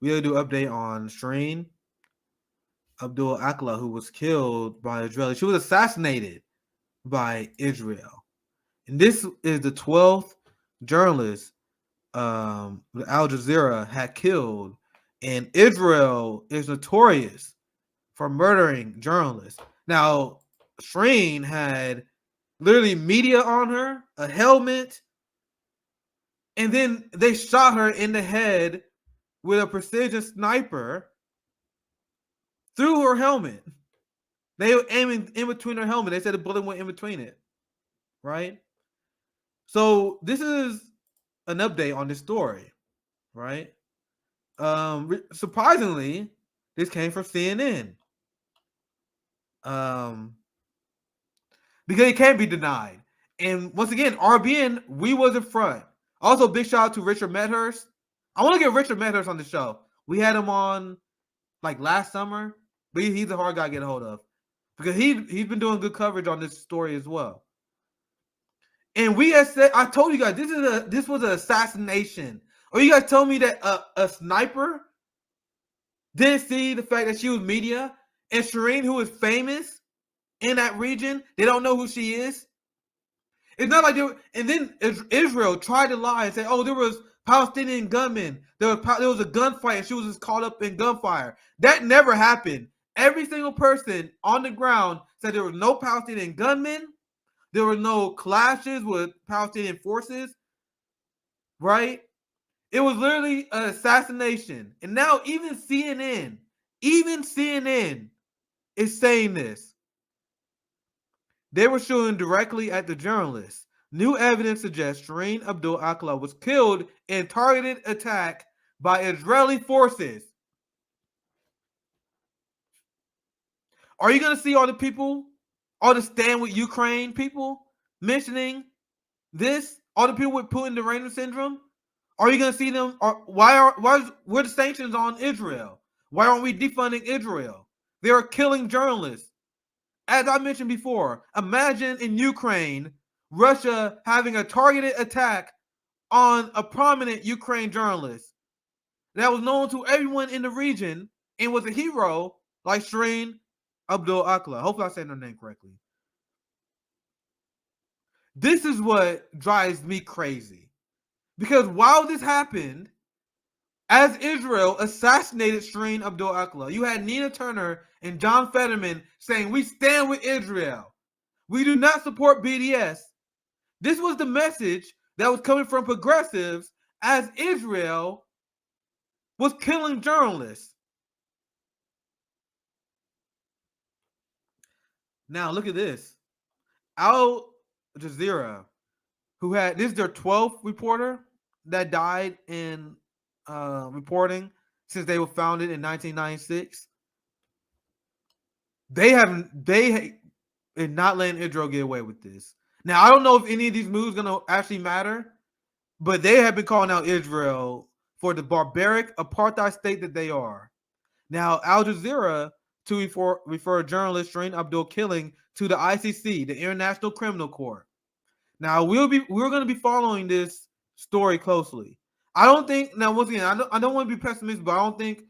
we gotta do an update on Shireen Akleh, who was killed by Israel. She was assassinated by Israel. And this is the 12th journalist Al Jazeera had killed. And Israel is notorious for murdering journalists. Now, Shireen had literally media on her, a helmet, and then they shot her in the head with a precision sniper through her helmet. They were aiming in between her helmet. They said the bullet went in between it, right? So this is an update on this story, right? Surprisingly, this came from CNN. Because it can't be denied. And once again, RBN, we was in front. Also, big shout out to Richard Medhurst. I want to get Richard Medhurst on the show. We had him on like last summer, but he's a hard guy to get a hold of because he's been doing good coverage on this story as well. And we had said, I told you guys this was an assassination. Or you guys told me that a sniper didn't see the fact that she was media and Shireen, who is famous in that region, they don't know who she is. It's not like they were, and then Israel tried to lie and say, "Oh, there was Palestinian gunmen. There was a gunfight, and she was just caught up in gunfire." That never happened. Every single person on the ground said there was no Palestinian gunmen. There were no clashes with Palestinian forces. Right? It was literally an assassination. And now even CNN is saying this. They were shooting directly at the journalists. New evidence suggests Shireen Akleh was killed in targeted attack by Israeli forces. Are you going to see all the people, all the Stand With Ukraine people mentioning this? All the people with Putin derangement syndrome? Are you going to see them? Why were the sanctions on Israel? Why aren't we defunding Israel? They are killing journalists. As I mentioned before, imagine in Ukraine, Russia having a targeted attack on a prominent Ukraine journalist that was known to everyone in the region and was a hero like Shireen Akleh. Hopefully I said her name correctly. This is what drives me crazy. Because while this happened, as Israel assassinated Shireen Akleh, you had Nina Turner and John Fetterman saying, "We stand with Israel. We do not support BDS." This was the message that was coming from progressives as Israel was killing journalists. Now look at this. Al Jazeera, who had, this is their 12th reporter that died in reporting since they were founded in 1996. They are not letting Israel get away with this. Now, I don't know if any of these moves are going to actually matter, but they have been calling out Israel for the barbaric apartheid state that they are. Now, Al Jazeera to refer journalist Shireen Akleh killing to the ICC, the International Criminal Court. Now, we're going to be following this story closely. I don't think, now once again, I don't want to be pessimistic, but I don't think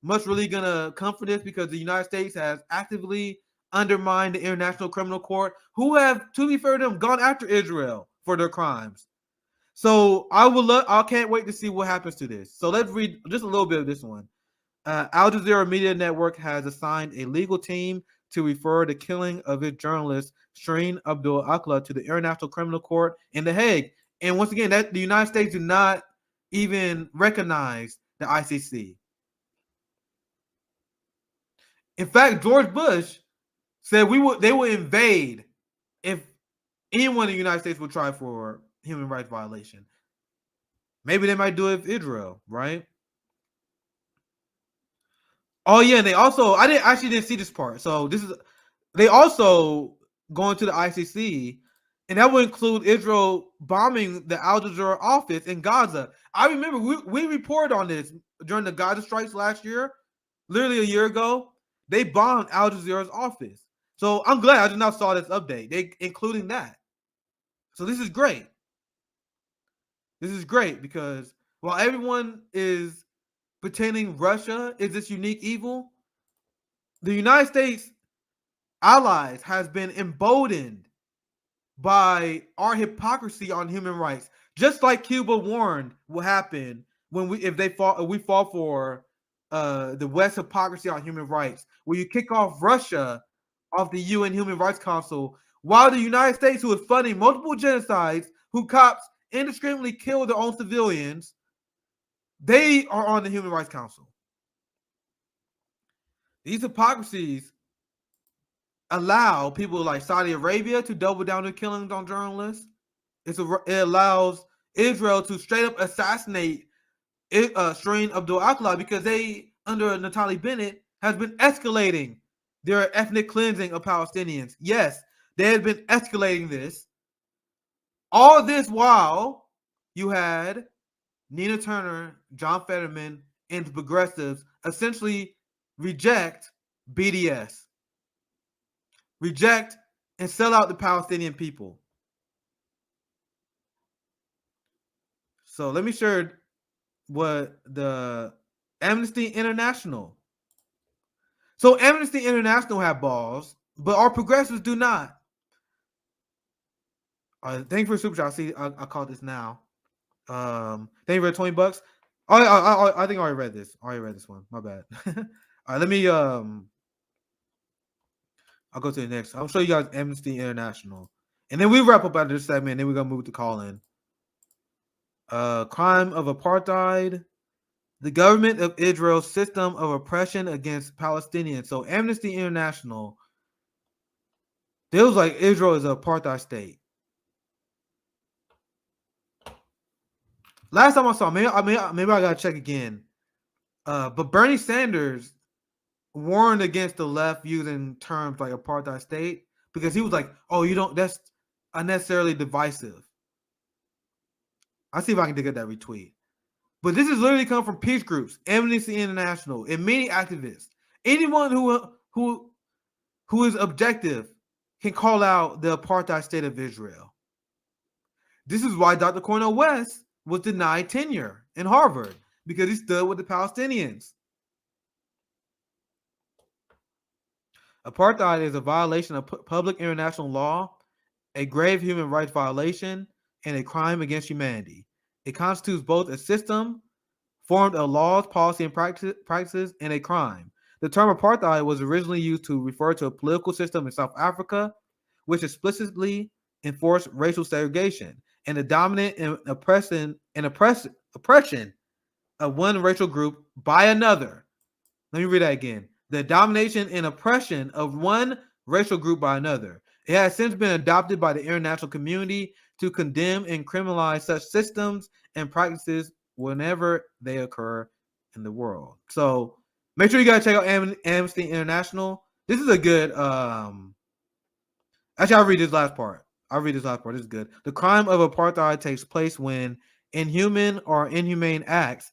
much really going to come for this because the United States has actively undermined the International Criminal Court, who have, to be fair to them, gone after Israel for their crimes. So I can't wait to see what happens to this. So let's read just a little bit of this one. Al Jazeera Media Network has assigned a legal team to refer the killing of its journalist Shireen Akleh to the International Criminal Court in The Hague. And once again, that the United States do not even recognize the ICC. In fact, George Bush said they would invade if anyone in the United States would try for human rights violation. Maybe they might do it with Israel, right? Oh yeah, and they also I didn't see this part. So they also going to the ICC, and that would include Israel bombing the Al Jazeera office in Gaza. I remember we reported on this during the Gaza strikes last year, literally a year ago. They bombed Al Jazeera's office. So I'm glad I just now saw this update. They including that. So this is great. This is great because while everyone is pretending Russia is this unique evil, the United States allies has been emboldened by our hypocrisy on human rights. Just like Cuba warned will happen when we fall for the West hypocrisy on human rights, where you kick off Russia off the UN Human Rights Council, while the United States, who is funding multiple genocides, who cops indiscriminately kill their own civilians, they are on the Human Rights Council. These hypocrisies allow people like Saudi Arabia to double down their killings on journalists. It allows Israel to straight up assassinate Shireen Akleh because they, under Naftali Bennett, has been escalating their ethnic cleansing of Palestinians. Yes, they had been escalating this. All this while you had Nina Turner, John Fetterman, and the progressives essentially reject BDS, reject and sell out the Palestinian people. So let me share what the Amnesty International. So Amnesty International have balls, but our progressives do not. Thank you for super chat. See, I call this now. Thank you for $20. I think I already read this. I already read this one. My bad. All right, let me I'll go to the next. I'll show you guys Amnesty International, and then we wrap up after this segment. And then we're gonna move to call in. Crime of apartheid. The government of Israel's system of oppression against Palestinians. So Amnesty International, it was like Israel is an apartheid state. Last time I saw, maybe I gotta check again. But Bernie Sanders warned against the left using terms like apartheid state because he was like, "Oh, you don't. That's unnecessarily divisive." I'll see if I can get that retweet. But this is literally come from peace groups, Amnesty International, and many activists. Anyone who is objective can call out the apartheid state of Israel. This is why Dr. Cornel West was denied tenure in Harvard, because he stood with the Palestinians. Apartheid is a violation of public international law, a grave human rights violation, and a crime against humanity. It constitutes both a system formed of laws, policy, and practices, and a crime. The term apartheid was originally used to refer to a political system in South Africa, which explicitly enforced racial segregation and the dominant and oppression of one racial group by another. Let me read that again. The domination and oppression of one racial group by another. It has since been adopted by the international community to condemn and criminalize such systems and practices whenever they occur in the world. So make sure you guys check out Amnesty International. This is a good actually, I'll read this last part. This is good. The crime of apartheid takes place when inhuman or inhumane acts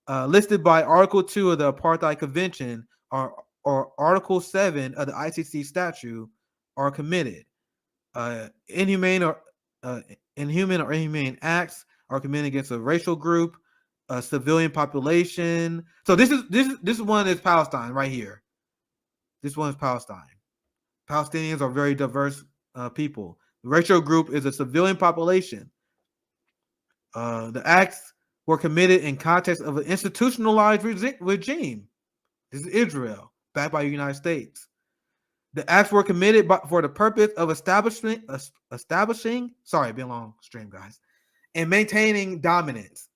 listed by Article 2 of the Apartheid Convention or Article 7 of the ICC statute are committed. Inhuman or inhumane acts are committed against a racial group, a civilian population. So this one is Palestine right here. This one is Palestine. Palestinians are very diverse people. The racial group is a civilian population. The acts were committed in context of an institutionalized regime. This is Israel, backed by the United States. The acts were committed for the purpose of establishing. Sorry, been a long stream, guys, and maintaining dominance.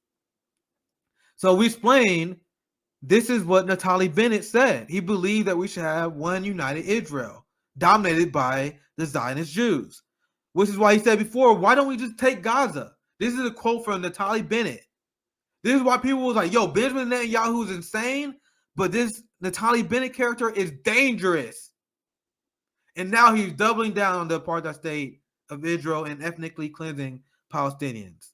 So we explained. This is what Naftali Bennett said. He believed that we should have one united Israel, dominated by the Zionist Jews, which is why he said before, why don't we just take Gaza? This is a quote from Naftali Bennett. This is why people was like, yo, Benjamin Netanyahu is insane, but this Naftali Bennett character is dangerous. And now he's doubling down on the apartheid state of Israel and ethnically cleansing Palestinians.